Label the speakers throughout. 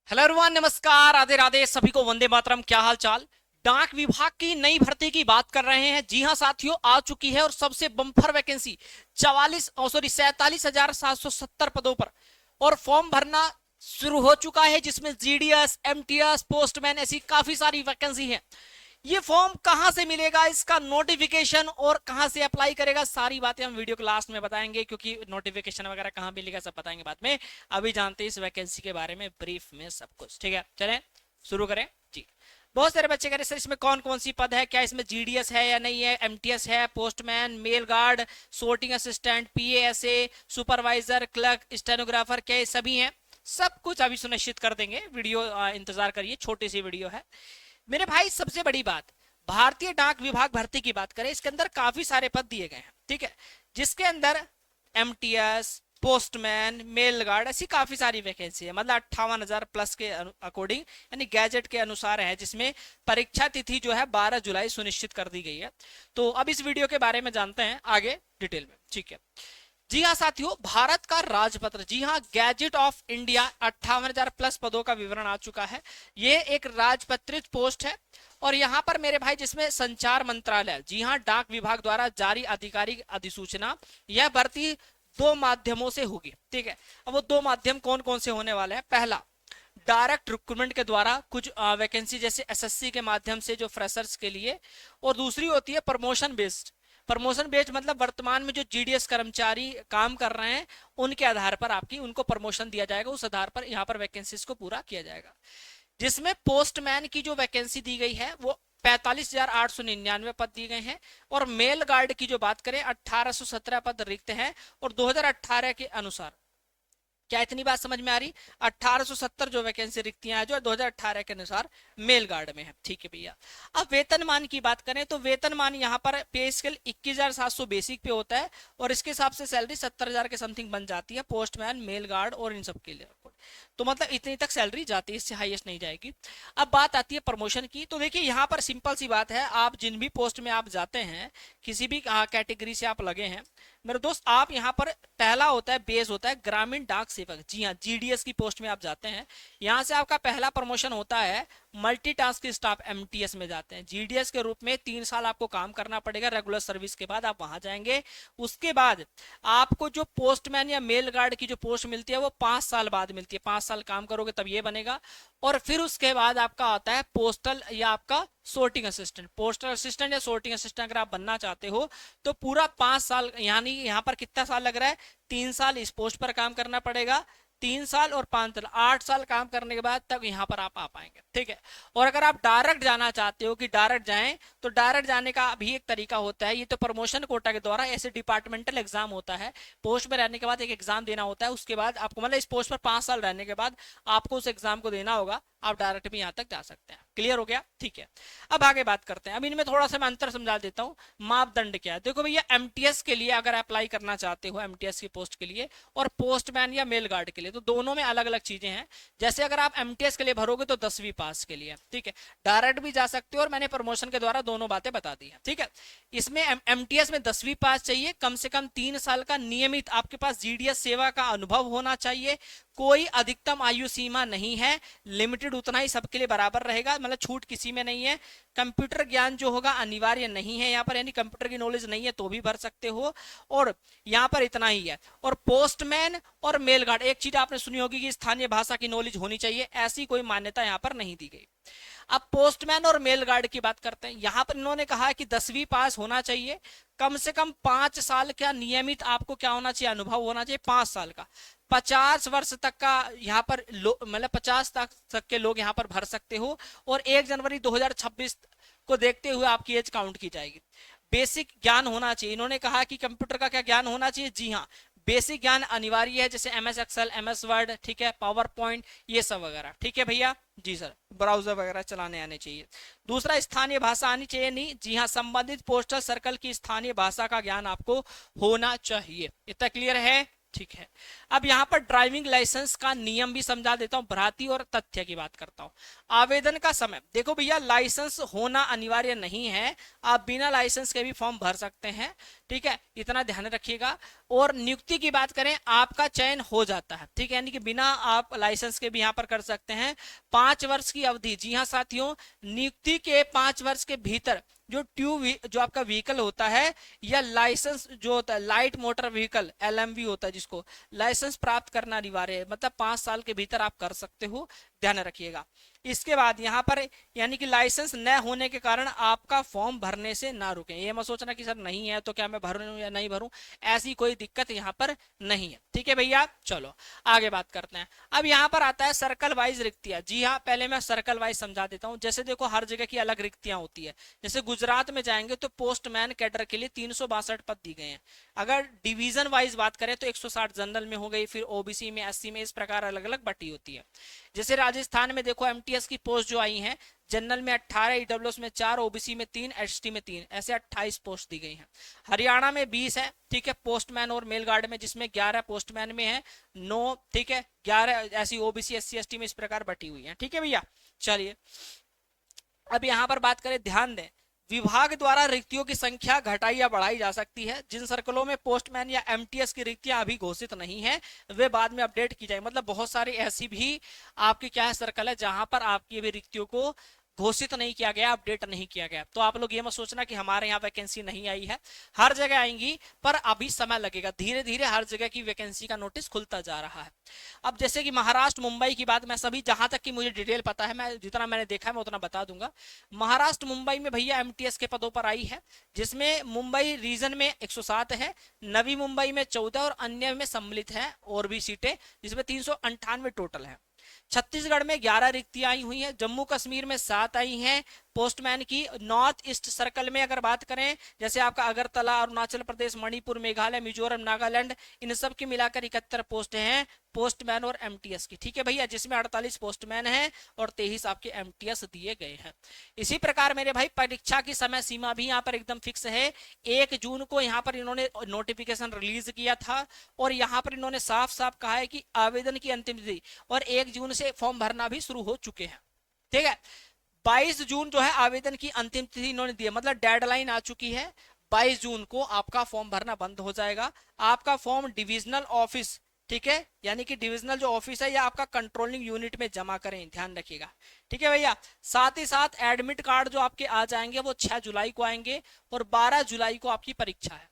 Speaker 1: Hello everyone, नमस्कार, राधे राधे, सभी को वंदे मातरम। क्या हाल चाल। डाक विभाग की नई भर्ती की बात कर रहे हैं। जी हां साथियों, आ चुकी है और सबसे बम्पर वैकेंसी 47,770 पदों पर और फॉर्म भरना शुरू हो चुका है, जिसमें जीडीएस, एमटीएस, पोस्टमैन ऐसी काफी सारी वैकेंसी है। ये फॉर्म कहां से मिलेगा, इसका नोटिफिकेशन और कहां से अप्लाई करेगा, सारी बातें हम वीडियो के लास्ट में बताएंगे, क्योंकि नोटिफिकेशन वगैरह कहां मिलेगा सब बताएंगे बाद में। अभी जानते हैं इस वैकेंसी के बारे में ब्रीफ में सब कुछ। ठीक है, चलें शुरू करें जी। बहुत सारे बच्चे कह रहे सर इसमें कौन कौन सी पद है, क्या इसमें जीडीएस है या नहीं है, एमटीएस है, postman, mail guard, sorting assistant, PA SA, supervisor, clerk, stenographer, क्या ये सभी हैं। सब कुछ अभी सुनिश्चित कर देंगे। वीडियो इंतजार करिए, छोटी सी वीडियो है मेरे भाई। सबसे बड़ी बात, भारतीय डाक विभाग भर्ती की बात करें, इसके अंदर काफी सारे पद दिए गए हैं। ठीक है, जिसके अंदर एमटीएस, पोस्टमैन, मेल गार्ड ऐसी काफी सारी वैकेंसी है। मतलब 58,000 प्लस के अकॉर्डिंग, यानी गैजेट के अनुसार है, जिसमें परीक्षा तिथि जो है 12 जुलाई सुनिश्चित कर दी गई है। तो अब इस वीडियो के बारे में जानते हैं आगे डिटेल में। ठीक है जी हाँ साथियों, भारत का राजपत्र, जी हाँ, गैजेट ऑफ इंडिया, 58,000 प्लस पदों का विवरण आ चुका है। ये एक राजपत्रित पोस्ट है और यहाँ पर मेरे भाई जिसमें संचार मंत्रालय, जी हाँ, डाक विभाग द्वारा जारी आधिकारिक अधिसूचना, यह भर्ती 2 माध्यमों से होगी। ठीक है, अब वो 2 माध्यम कौन कौन से होने वाले हैं। पहला, डायरेक्ट रिक्रूटमेंट के द्वारा कुछ वैकेंसी जैसे एसएससी के माध्यम से जो फ्रेशर्स के लिए, और दूसरी होती है प्रमोशन बेस्ड। प्रमोशन बेस्ड मतलब वर्तमान में जो जीडीएस कर्मचारी काम कर रहे हैं उनके आधार पर आपकी उनको प्रमोशन दिया जाएगा, उस आधार पर यहाँ पर वैकेंसीज को पूरा किया जाएगा। जिसमें पोस्टमैन की जो वैकेंसी दी गई है वो 45,899 पद दिए गए हैं, और मेल गार्ड की जो बात करें 1817 पद रिक्त हैं। और 2018 के अनुसार, क्या इतनी बात समझ में आ रही, 1870 जो वैकेंसी रिक्तियां जो 2018 के अनुसार मेल गार्ड में है। ठीक है भैया, अब वेतनमान की बात करें तो वेतनमान यहाँ पर पे स्केल 21,700 बेसिक पे होता है, और इसके हिसाब से सैलरी 70,000 के समथिंग बन जाती है, पोस्टमैन, मेल गार्ड और इन सब के लिए। तो मतलब इतनी तक सैलरी जाती है, इससे हाईएस्ट नहीं जाएगी। अब बात आती है प्रमोशन की, तो देखिए यहाँ पर सिंपल सी बात है, आप जिन भी पोस्ट में आप जाते हैं, किसी भी कैटेगरी से आप लगे हैं मेरे दोस्त, आप यहाँ पर पहला होता है, बेस होता है ग्रामीण डाक सेवक। जी हाँ, जीडीएस की पोस्ट में आप जाते हैं, यहाँ से आपका पहला प्रमोशन होता है मल्टीटास्क स्टाफ, एमटीएस में जाते हैं। जीडीएस के रूप में 3 साल आपको काम करना पड़ेगा, रेगुलर सर्विस के बाद आप वहां जाएंगे। उसके बाद आपको जो पोस्टमैन या मेल गार्ड की जो पोस्ट मिलती है वो 5 साल बाद मिलती है। 5 साल काम करोगे तब ये बनेगा। और फिर उसके बाद आपका आता है पोस्टल या आपका सोर्टिंग असिस्टेंट। पोस्टल असिस्टेंट या सोर्टिंग असिस्टेंट अगर आप बनना चाहते हो तो पूरा 5 साल, यानी यहाँ पर कितना साल लग रहा है, 3 साल इस पोस्ट पर काम करना पड़ेगा, 3 साल और 5 साल, 8 साल काम करने के बाद तक यहाँ पर आप आ पाएंगे। ठीक है, और अगर आप डायरेक्ट जाना चाहते हो कि डायरेक्ट जाएं, तो डायरेक्ट जाने का भी एक तरीका होता है। ये तो प्रमोशन कोटा के द्वारा ऐसे डिपार्टमेंटल एग्जाम होता है, पोस्ट में रहने के बाद एक एग्जाम देना होता है, उसके बाद आपको मतलब इस पोस्ट पर 5 साल रहने के बाद आपको उस एग्जाम को देना होगा, आप डायरेक्ट भी यहाँ तक जा सकते हैं। क्लियर हो गया, ठीक है। अब आगे बात करते हैं, अब इनमें थोड़ा सा मैं अंतर समझा देता हूँ। मापदंड क्या है, देखो भैया, एमटीएस के लिए अगर अप्लाई करना चाहते हो, एमटीएस की पोस्ट के लिए, और पोस्टमैन या मेल गार्ड के लिए, तो दोनों में अलग अलग चीजें हैं। जैसे अगर आप एमटीएस के लिए भरोगे तो 10वीं पास के लिए, ठीक है, डायरेक्ट भी जा सकते हो, और मैंने प्रमोशन के द्वारा दोनों बातें बता दी है। ठीक है, इसमें एमटीएस में 10वीं पास चाहिए, कम से कम 3 साल का नियमित आपके पास जीडीएस सेवा का अनुभव होना चाहिए, कोई अधिकतम आयु सीमा नहीं है, लिमिटेड उतना ही सबके लिए बराबर रहेगा, मतलब छूट किसी में नहीं है। कंप्यूटर ज्ञान जो होगा अनिवार्य नहीं है यहाँ पर, यानी कंप्यूटर की नॉलेज नहीं है तो भी भर सकते हो, और यहाँ पर इतना ही है। और पोस्टमैन और मेल गार्ड, एक चीज आपने सुनी होगी कि स्थानीय भाषा की नॉलेज होनी चाहिए, ऐसी कोई मान्यता यहाँ पर नहीं दी गई। अब पोस्टमैन और मेल गार्ड की बात करते हैं, यहां पर इन्होंने कहा कि 10वीं पास होना चाहिए, कम से कम 5 साल का नियमित आपको क्या होना चाहिए, अनुभव होना चाहिए 5 साल का। 50 वर्ष तक का यहाँ पर मतलब 50 तक के लोग यहाँ पर भर सकते हो, और 1 जनवरी 2026 को देखते हुए आपकी एज काउंट की जाएगी। बेसिक ज्ञान होना चाहिए, इन्होंने कहा कि कंप्यूटर का क्या ज्ञान होना चाहिए, जी हाँ, बेसिक ज्ञान अनिवार्य है, जैसे एमएस एक्सेल, एमएस वर्ड, ठीक है, पावर पॉइंट, ये सब वगैरह। ठीक है भैया, जी सर, ब्राउजर वगैरह चलाने आने चाहिए। दूसरा, स्थानीय भाषा आनी चाहिए, नहीं, जी हाँ, संबंधित पोस्टल सर्कल की स्थानीय भाषा का ज्ञान आपको होना चाहिए। इतना क्लियर है, ठीक है। अब यहाँ पर ड्राइविंग लाइसेंस का नियम भी समझा देता हूं, भ्रांति और तथ्य की बात करता हूं। आवेदन का समय, देखो भैया लाइसेंस होना अनिवार्य नहीं है, आप बिना लाइसेंस के भी फॉर्म भर सकते हैं, ठीक है, इतना ध्यान रखिएगा। और नियुक्ति की बात करें, आपका चयन हो जाता है, ठीक है, यानी कि बिना आप लाइसेंस के भी यहाँ पर कर सकते हैं। 5 वर्ष की अवधि, जी हाँ साथियों, नियुक्ति के 5 वर्ष के भीतर जो जो आपका व्हीकल होता है या लाइसेंस जो होता है लाइट मोटर व्हीकल LMV होता है, जिसको लाइसेंस प्राप्त करना अनिवार्य है, मतलब 5 साल के भीतर आप कर सकते हो, ध्यान रखिएगा। इसके बाद यहाँ पर यानी कि लाइसेंस न होने के कारण आपका फॉर्म भरने से ना रुके, ये मत सोचना कि सर नहीं है तो क्या मैं भरूं या नहीं भरूं, ऐसी कोई दिक्कत यहाँ पर नहीं है, ठीक है भैया। चलो आगे बात करते हैं। अब यहाँ पर आता है सर्कल वाइज रिक्तियां। जी हाँ, पहले मैं सर्कल वाइज समझा देता हूँ। जैसे देखो हर जगह की अलग रिक्तियां होती है। जैसे गुजरात में जाएंगे तो पोस्टमैन कैडर के लिए 362 पद दी गए हैं। अगर डिवीजन वाइज बात करें तो 160 जनरल में हो गई, फिर OBC में, SC में, इस प्रकार अलग अलग बटी होती है। जैसे राजस्थान में देखो MTS की पोस्ट जो आई है, जनरल में 18, EWS में 4, OBC में 3, ST में 3, ऐसे 28 पोस्ट दी गई हैं। हरियाणा में 20 है, ठीक है, पोस्टमैन और मेल गार्ड में, जिसमें 11 पोस्टमैन में है, 9, ठीक है, 11 ऐसी OBC SC ST में इस प्रकार बटी हुई है, ठीक है भैया। चलिए अब यहां पर बात करें, ध्यान दें, विभाग द्वारा रिक्तियों की संख्या घटाई या बढ़ाई जा सकती है। जिन सर्कलों में पोस्टमैन या MTS की रिक्तियां अभी घोषित नहीं है, वे बाद में अपडेट की जाए। मतलब बहुत सारी ऐसी भी आपकी क्या है सर्कल है जहां पर आपकी अभी रिक्तियों को घोषित नहीं किया गया, अपडेट नहीं किया गया। तो आप लोग ये मत सोचना कि हमारे यहाँ वैकेंसी नहीं आई है, हर जगह आएंगी, पर अभी समय लगेगा, धीरे धीरे हर जगह की वैकेंसी का नोटिस खुलता जा रहा है। अब जैसे कि महाराष्ट्र मुंबई की बात, मैं सभी जहां तक की मुझे डिटेल पता है, मैं जितना मैंने देखा है मैं उतना बता दूंगा। महाराष्ट्र मुंबई में भैया MTS के पदों पर आई है, जिसमें मुंबई रीजन में 107 है, नवी मुंबई में 14 और अन्य में सम्मिलित है और भी सीटें, जिसमें 398 टोटल है। छत्तीसगढ़ में 11 रिक्तियां आई हुई हैं, जम्मू कश्मीर में 7 आई हैं पोस्टमैन की। नॉर्थ ईस्ट सर्कल में अगर बात करें, जैसे आपका अगरतला, अरुणाचल प्रदेश, मणिपुर, मेघालय, मिजोरम, नागालैंड, इन सब की मिलाकर 71 पोस्ट हैं पोस्टमैन और MTS की, ठीक है भैया, जिसमें 48 पोस्टमैन हैं और 23 आपके MTS दिए गए हैं। इसी प्रकार मेरे भाई परीक्षा की समय सीमा भी यहाँ पर एकदम फिक्स है। 1 जून को यहाँ पर इन्होंने नोटिफिकेशन रिलीज किया था और यहाँ पर इन्होंने साफ साफ कहा है कि आवेदन की अंतिम तिथि, और 1 जून से फॉर्म भरना भी शुरू हो चुके हैं, ठीक है। 22 जून जो है आवेदन की अंतिम तिथि इन्होंने दी है, मतलब डेडलाइन आ चुकी है। 22 जून को आपका फॉर्म भरना बंद हो जाएगा। आपका फॉर्म डिविजनल ऑफिस, ठीक है, यानी कि डिविजनल जो ऑफिस है या आपका कंट्रोलिंग यूनिट में जमा करें, ध्यान रखिएगा, ठीक है भैया। साथ ही साथ एडमिट कार्ड जो आपके आ जाएंगे वो 6 जुलाई को आएंगे और 12 जुलाई को आपकी परीक्षा है,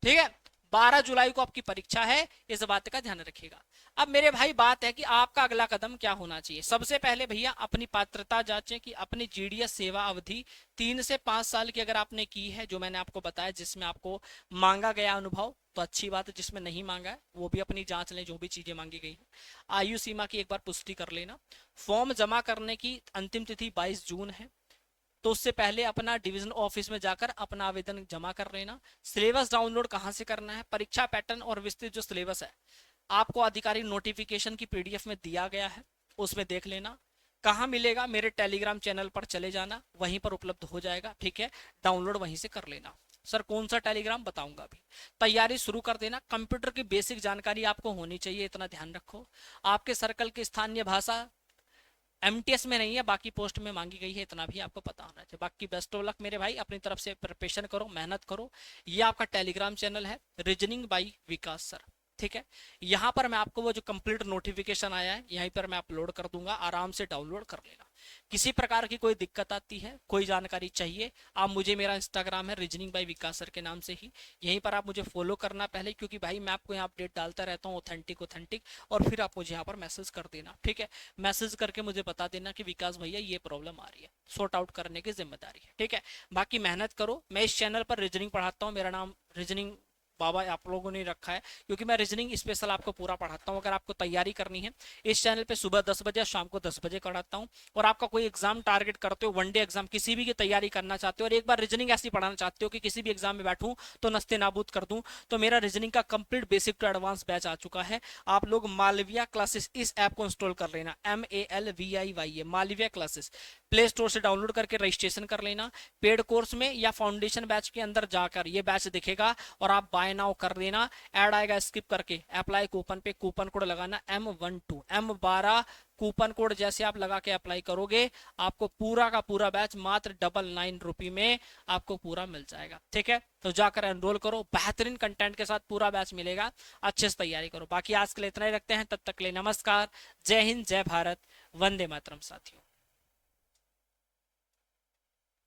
Speaker 1: ठीक है, 12 जुलाई को आपकी परीक्षा है, इस बात का ध्यान रखिएगा। अब मेरे भाई बात है कि आपका अगला कदम क्या होना चाहिए। सबसे पहले भैया अपनी पात्रता जांचें कि अपनी GDS सेवा अवधि 3 से 5 साल की अगर आपने की है, जो मैंने आपको बताया, जिसमें आपको मांगा गया अनुभव तो अच्छी बात है, जिसमें नहीं मांगा है वो भी अपनी जांच लें, जो भी चीजें मांगी गई है। आयु सीमा की एक बार पुष्टि कर लेना। फॉर्म जमा करने की अंतिम तिथि 22 जून है, तो उससे पहले अपना डिवीजन ऑफिस में जाकर अपना आवेदन जमा कर लेना। सिलेबस डाउनलोड कहाँ से करना है, परीक्षा पैटर्न और विस्तृत जो सिलेबस है आपको आधिकारिक नोटिफिकेशन की PDF में दिया गया है, उसमें देख लेना। कहाँ मिलेगा, मेरे टेलीग्राम चैनल पर चले जाना, वहीं पर उपलब्ध हो जाएगा, ठीक है, डाउनलोड वहीं से कर लेना। सर कौन सा टेलीग्राम बताऊंगा अभी, तैयारी शुरू कर देना। कंप्यूटर की बेसिक जानकारी आपको होनी चाहिए, इतना ध्यान रखो। आपके सर्कल की स्थानीय भाषा MTS में नहीं है, बाकी पोस्ट में मांगी गई है, इतना भी आपको पता होना चाहिए। बाकी बेस्ट ऑफ लक मेरे भाई, अपनी तरफ से प्रिपरेशन करो, मेहनत करो। ये आपका टेलीग्राम चैनल है रीजनिंग बाय विकास सर, ठीक है। यहाँ पर मैं आपको वो जो कंप्लीट नोटिफिकेशन आया है यहीं पर मैं अपलोड कर दूंगा, आराम से डाउनलोड कर लेना। किसी प्रकार की कोई दिक्कत आती है, कोई जानकारी चाहिए, आप मुझे, मेरा इंस्टाग्राम है रीजनिंग बाय विकास सर के नाम से ही, यहीं पर आप मुझे फॉलो करना पहले, क्योंकि भाई मैं आपको यहाँ अपडेट डालता रहता हूँ ऑथेंटिक, और फिर आप मुझे यहाँ पर मैसेज कर देना, ठीक है। मैसेज करके मुझे बता देना कि विकास भैया ये प्रॉब्लम आ रही है, सॉर्ट आउट करने की जिम्मेदारी है, ठीक है। बाकी मेहनत करो। मैं इस चैनल पर रीजनिंग पढ़ाता हूँ, मेरा नाम रीजनिंग बाबा आप लोगों ने रखा है, क्योंकि मैं रीजनिंग स्पेशल आपको पूरा पढ़ाता हूं। अगर आपको तैयारी करनी है इस चैनल पे सुबह 10 बजे, शाम को 10 बजे कराता हूं। और आपका कोई एग्जाम टारगेट करते हो, वनडे एग्जाम किसी भी की तैयारी करना चाहते हो और एक बार रीजनिंग ऐसी पढ़ाना चाहते हो कि किसी भी एग्जाम में बैठूं तो नस्ते नाबूद कर दूं, तो मेरा रीजनिंग का complete basic to advance batch आ चुका है। आप लोग मालविया क्लासेस इस ऐप को इंस्टॉल कर लेना, MALVIYA Malviya classes, play store से डाउनलोड करके रजिस्ट्रेशन कर लेना। पेड कोर्स में या फाउंडेशन बैच के अंदर जाकर ये बैच दिखेगा और आप बाय बाय नाउ कर देना, ऐड आएगा स्किप करके, अप्लाई कूपन पे कूपन कोड लगाना M12 M12 कूपन कोड जैसे आप लगा के अप्लाई करोगे आपको पूरा का पूरा बैच मात्र 99 रुपए में आपको पूरा मिल जाएगा। ठीक है, तो जाकर एनरोल करो, बेहतरीन कंटेंट के साथ पूरा बैच मिलेगा, अच्छे से तैयारी करो। बाकी आज के लिए इतना ही रखते हैं, तब तक के लिए नमस्कार, जय हिंद, जय भारत, वंदे मातरम साथियों।